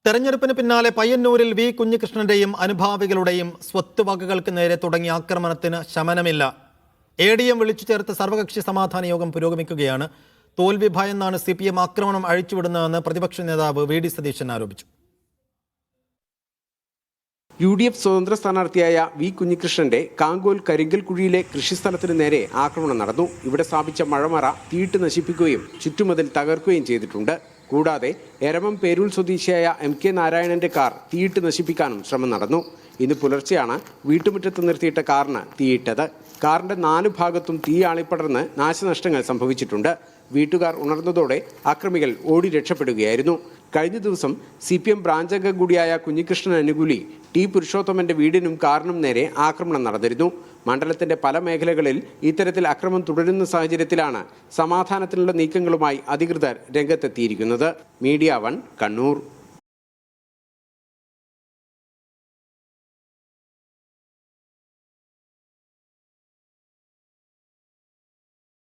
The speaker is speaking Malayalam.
തെരഞ്ഞെടുപ്പിന് പിന്നാലെ പയ്യന്നൂരിൽ വി കുഞ്ഞികൃഷ്ണന്റെയും അനുഭാവികളുടെയും സ്വത്തുവകകൾക്ക് നേരെ തുടങ്ങിയ ആക്രമണത്തിന് ശമനമില്ല. ADM വിളിച്ചു ചേർത്ത് സർവകക്ഷി സമാധാന യോഗം പുരോഗമിക്കുകയാണ്. തോൽവി ഭയന്നാണ് CPM ആക്രമണം അഴിച്ചുവിടുന്നതെന്ന് പ്രതിപക്ഷ നേതാവ് VD സതീശൻ ആരോപിച്ചു. UDF സ്വതന്ത്ര സ്ഥാനാർത്ഥിയായ വി കുഞ്ഞികൃഷ്ണന്റെ കാങ്കോൽ കരിങ്കൽക്കുഴിയിലെ കൃഷിസ്ഥലത്തിന് നേരെ ആക്രമണം നടന്നു. ഇവിടെ സ്ഥാപിച്ച മഴമറ തീയിട്ട് നശിപ്പിക്കുകയും ചുറ്റുമതിൽ തകർക്കുകയും ചെയ്തിട്ടുണ്ട്. കൂടാതെ എരമം പേരൂൽ സ്വദേശിയായ MK നാരായണന്റെ കാർ തീയിട്ട് നശിപ്പിക്കാനും ശ്രമം നടന്നു. ഇന്ന് പുലർച്ചെയാണ് വീട്ടുമുറ്റത്ത് നിർത്തിയിട്ട കാറിന് തീയിട്ടത്. കാറിന്റെ 4 ഭാഗത്തും തീ ആളിപ്പടർന്ന് നാശനഷ്ടങ്ങൾ സംഭവിച്ചിട്ടുണ്ട്. വീട്ടുകാർ ഉണർന്നതോടെ അക്രമികൾ ഓടി രക്ഷപ്പെടുകയായിരുന്നു. കഴിഞ്ഞ ദിവസം CPM ബ്രാഞ്ച് അംഗം കൂടിയായ കുഞ്ഞികൃഷ്ണൻ അനുകൂലി T പുരുഷോത്തമന്റെ വീടിനും കാറിനും നേരെ ആക്രമണം നടന്നിരുന്നു. മണ്ഡലത്തിന്റെ പല മേഖലകളിൽ ഇത്തരത്തിൽ അക്രമം തുടരുന്ന സാഹചര്യത്തിലാണ് സമാധാനത്തിനുള്ള നീക്കങ്ങളുമായി അധികൃതർ രംഗത്തെത്തിയിരിക്കുന്നത്. മീഡിയ 1 കണ്ണൂർ.